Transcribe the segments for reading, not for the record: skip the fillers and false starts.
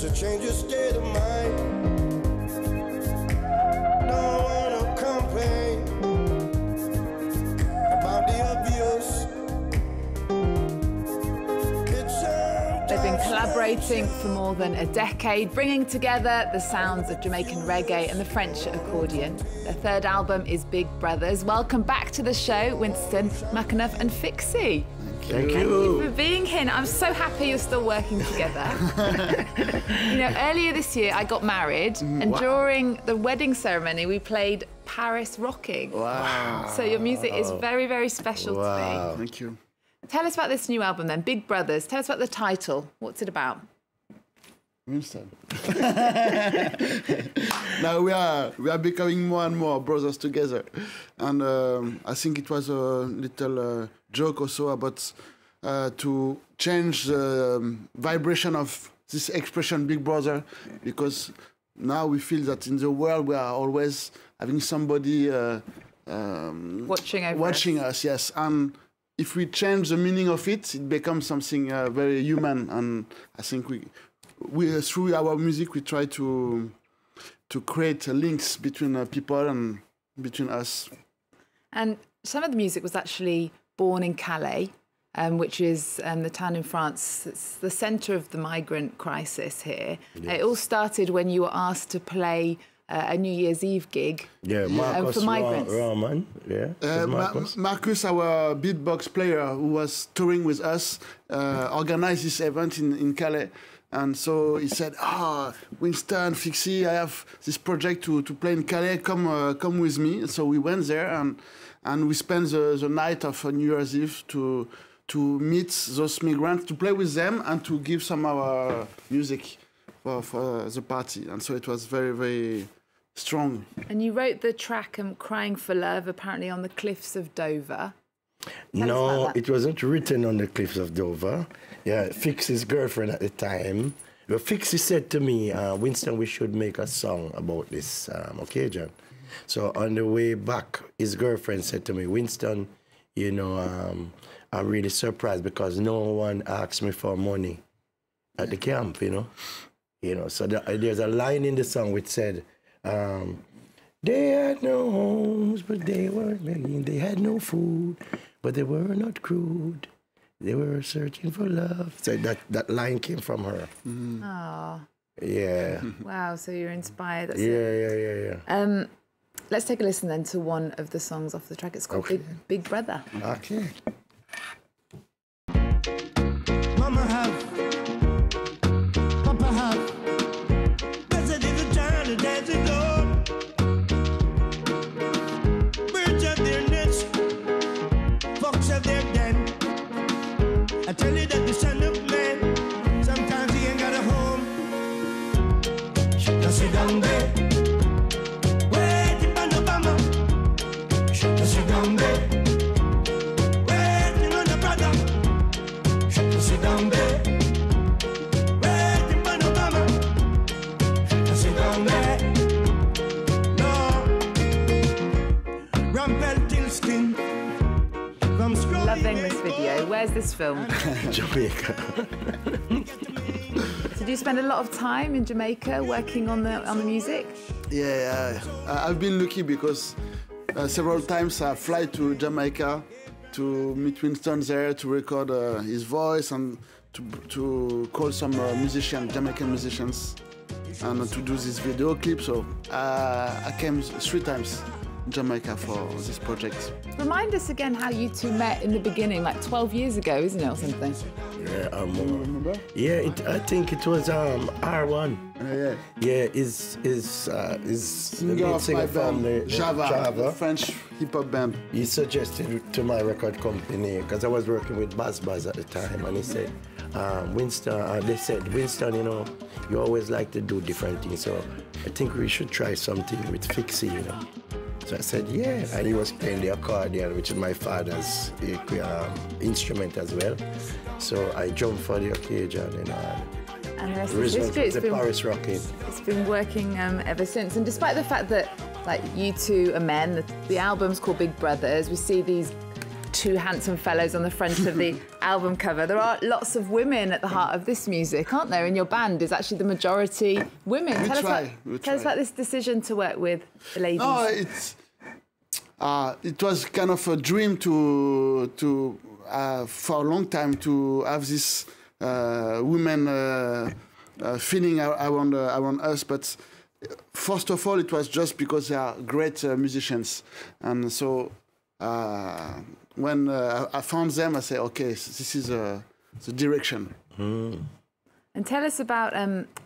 so change your state of mind. Don't wanna complain about the abuse. They've been collaborating for more than a decade, bringing together the sounds of Jamaican reggae and the French accordion. Their third album is Big Brothers. Welcome back to the show, Winston McAnuff and Fixi. Thank you. Thank you for being here. I'm so happy you're still working together. You know, earlier this year I got married, and during the wedding ceremony we played Paris Rocking. Wow. So your music is very, very special to me. Thank you. Tell us about this new album then, Big Brothers. Tell us about the title. What's it about? Winston. Now we are becoming more and more brothers together, and I think it was a little joke also about to change the vibration of this expression Big Brother, because now we feel that in the world we are always having somebody watching us. Yes, and if we change the meaning of it, it becomes something very human, and I think we through our music we try to create links between people and between us. And some of the music was actually born in Calais, which is the town in France. It's the centre of the migrant crisis here. Yes. It all started when you were asked to play a New Year's Eve gig. Yeah, Marcus for migrants. Roman. Yeah, Marcus, our beatbox player who was touring with us, organized this event in Calais. And so he said, Winston, Fixi, I have this project to play in Calais, come with me. So we went there and we spent the night of New Year's Eve to meet those migrants, to play with them and to give some of our music for the party. And so it was very, very strong. And you wrote the track Crying for Love, apparently on the cliffs of Dover. No, it wasn't written on the cliffs of Dover. Yeah, Fixi's girlfriend at the time. Well, Fixi said to me, Winston, we should make a song about this occasion. So on the way back, his girlfriend said to me, Winston, you know, I'm really surprised because no one asked me for money at the camp, you know. So there's a line in the song which said, they had no homes, but they weren't begging. They had no food, but they were not crude. They were searching for love. So that line came from her. Oh. Yeah. Wow, so you're inspired. That's Yeah. Let's take a listen then to one of the songs off the track. It's called Big Brother. Okay. Mama have, Papa have, blessed is the child that has it all. Birds have their nest, fox have their den. I tell you that the son of man, sometimes he ain't got a home. Now sit down there, waiting on Obama. Now sit down there, waiting on the brother. Now sit down there, waiting on Obama. Now sit down there, no. Rumpel till skin. Loving this video. Where's this film? Jamaica. So do you spend a lot of time in Jamaica working on the music? Yeah, I've been lucky because several times I fly to Jamaica to meet Winston there to record his voice and to call some Jamaican musicians and to do this video clip. So I came 3 times in Jamaica for this project. Remind us again how you two met in the beginning, like 12 years ago, isn't it, or something? Yeah, remember? Yeah, I think it was R1. Yeah, is singer of my band, Java, French hip-hop band. He suggested to my record company, because I was working with Baz at the time, and he said, Winston, they said, Winston, you know, you always like to do different things, so I think we should try something with Fixi, you know. So I said, yeah, and he was playing the accordion, which is my father's instrument as well. So I jumped for the occasion, you know. And the rest is history. It's been Paris Rocking. It's been working ever since. And despite the fact that, like, you two are men, the album's called Big Brothers, we see these two handsome fellows on the front of the album cover. There are lots of women at the heart of this music, aren't there? In your band is actually the majority women. Tell us about this decision to work with the ladies. No, it was kind of a dream to for a long time to have this women feeling around us, but first of all, it was just because they are great musicians, and so when I found them, I said, okay, this is the direction. And tell us about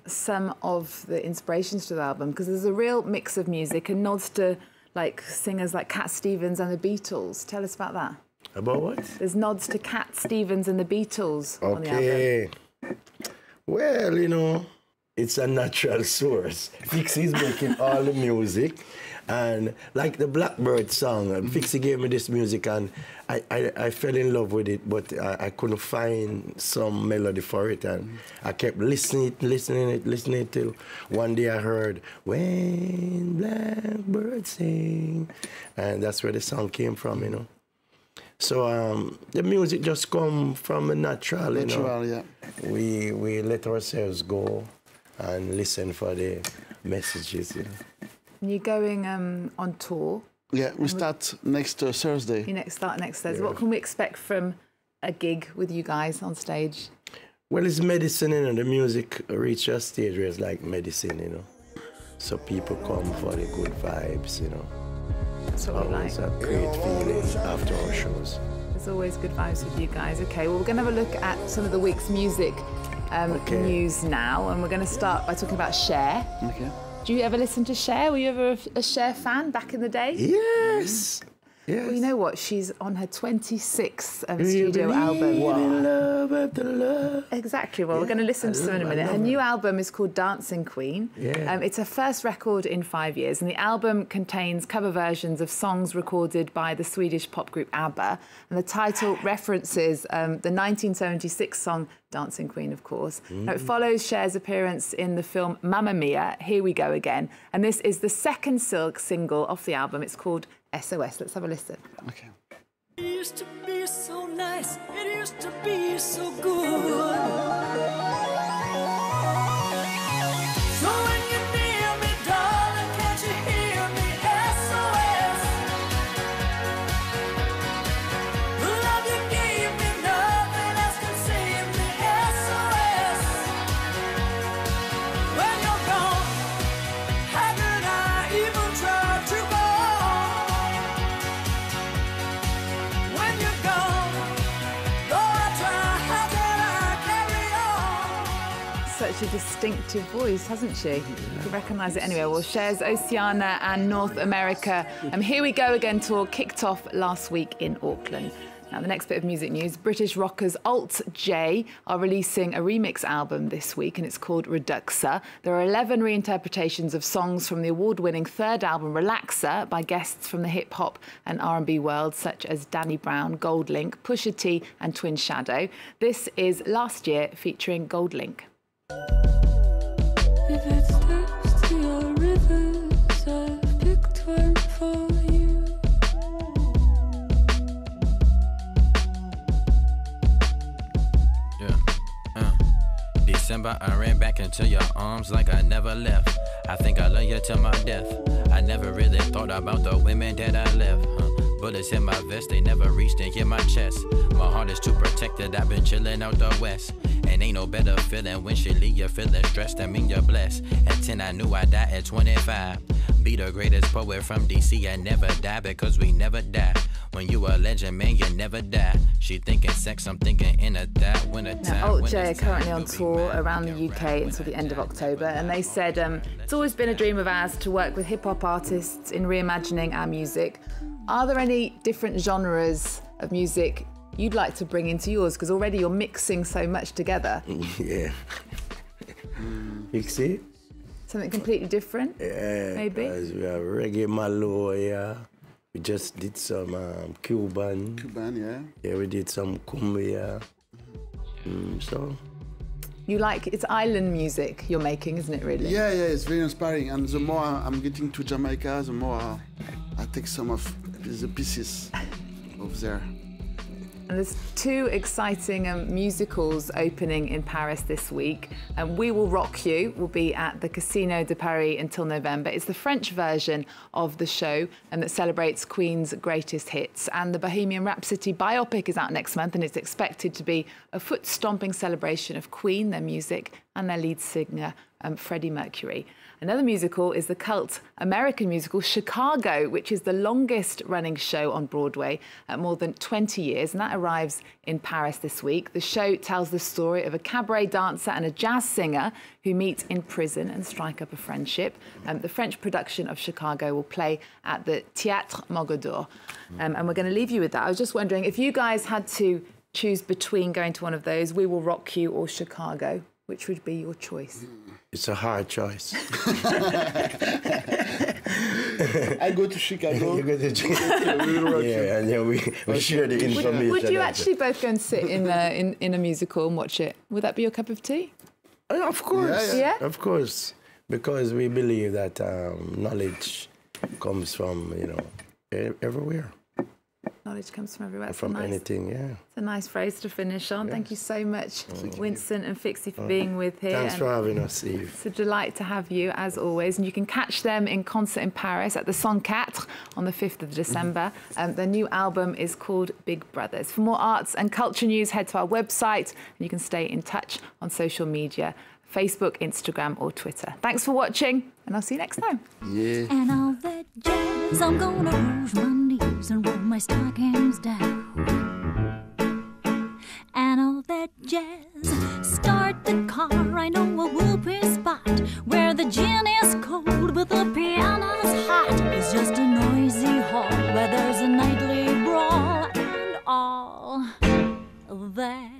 some of the inspirations to the album, because there's a real mix of music and nods to like singers like Cat Stevens and the Beatles. Tell us about that. About what? There's nods to Cat Stevens and the Beatles on the album. Okay. Well, you know, it's a natural source. Fixi's making all the music, and like the Blackbird song, and Fixi gave me this music, and I fell in love with it, but I couldn't find some melody for it, and I kept listening till one day I heard "When Blackbird Sing," and that's where the song came from, you know. So the music just come from a natural, you know. Yeah. We let ourselves go and listen for the messages, you know. And you're going on tour. Yeah, we start next Thursday. You start next Thursday. Yeah. What can we expect from a gig with you guys on stage? Well, it's medicine, you know. The music reaches a stage where it's like medicine, you know. So people come for the good vibes, you know. That's what we like. It's a great feeling after our shows. There's always good vibes with you guys. Okay, well, we're going to have a look at some of the week's music news now, and we're going to start by talking about Cher. Okay. Do you ever listen to Cher? Were you ever a Cher fan back in the day? Yes. Yes. Well, you know what? She's on her 26th studio album. Love after love. Exactly. Well, we're going to listen to some in a minute. Her new album is called Dancing Queen. Yeah. It's her first record in 5 years, and the album contains cover versions of songs recorded by the Swedish pop group ABBA. And the title references the 1976 song Dancing Queen, of course. Now, it follows Cher's appearance in the film Mamma Mia, Here We Go Again. And this is the second single off the album. It's called SOS. Let's have a listen. Okay. It used to be so nice, it used to be so good. So when you're near me, darling, can't you hear me? SOS. The love you gave me, nothing else can save me. SOS. When you're gone, how could I even try to go? Such a distinctive voice, hasn't she? You can recognise it anywhere. Well, Cher's Oceania and North America Here We Go Again tour kicked off last week in Auckland. Now, the next bit of music news, British rockers Alt J are releasing a remix album this week, and it's called Reduxa. There are 11 reinterpretations of songs from the award-winning third album, Relaxer, by guests from the hip-hop and R&B world, such as Danny Brown, Goldlink, Pusha T and Twin Shadow. This is Last Year, featuring Goldlink. If it's thirst to your rivers, I've picked one for you. December, I ran back into your arms like I never left. I think I love you till my death. I never really thought about the women that I left. Bullets in my vest, they never reached and hit my chest. My heart is too protected, I've been chilling out the west. And ain't no better feeling when she leave you feeling stressed. I mean you're blessed. At 10 I knew I'd die at 25. Be the greatest poet from DC and never die, because we never die. When you a legend, man, you never die. She thinking sex, I'm thinking in a that winter time. Now, Alt J are currently on tour around the UK until the end of October, and they said it's always been a dream of ours to work with hip-hop artists in reimagining our music. Are there any different genres of music you'd like to bring into yours? Because already you're mixing so much together. Yeah. Fixi? Something completely different? Yeah. Maybe? We have reggae malo, yeah. We just did some Cuban. Cuban, yeah. Yeah, we did some cumbia. So. You like, it's island music you're making, isn't it, really? Yeah, it's very inspiring. And the more I'm getting to Jamaica, the more I take some of the pieces of there. And there's two exciting musicals opening in Paris this week. We Will Rock You will be at the Casino de Paris until November. It's the French version of the show that celebrates Queen's greatest hits. And the Bohemian Rhapsody biopic is out next month, and it's expected to be a foot-stomping celebration of Queen, their music, and their lead singer, Freddie Mercury. Another musical is the cult American musical Chicago, which is the longest running show on Broadway at more than 20 years, and that arrives in Paris this week. The show tells the story of a cabaret dancer and a jazz singer who meet in prison and strike up a friendship. The French production of Chicago will play at the Théâtre Mogador. And we're going to leave you with that. I was just wondering, if you guys had to choose between going to one of those, We Will Rock You or Chicago, which would be your choice? It's a hard choice. I go to Chicago. You go to Chicago. Yeah, and then we share the information. Would you actually both go and sit in a musical and watch it? Would that be your cup of tea? Of course. Yeah? Of course. Because we believe that knowledge comes from, everywhere. Knowledge comes from everywhere. From anything, yeah. It's a nice phrase to finish on. Yes. Thank you so much, Winston and Fixi, for being with here. Thanks for having us, Eve. It's a delight to have you, as always. And you can catch them in concert in Paris at the 104 on the 5th of December. Their new album is called Big Brothers. For more arts and culture news, head to our website, and you can stay in touch on social media, Facebook, Instagram, or Twitter. Thanks for watching, and I'll see you next time. Yeah. And all that jazz, I'm gonna rouge my knees and roll my stockings down. And all that jazz, start the car, I know a whoopee spot where the gin is cold but the piano's hot. It's just a noisy hall where there's a nightly brawl and all that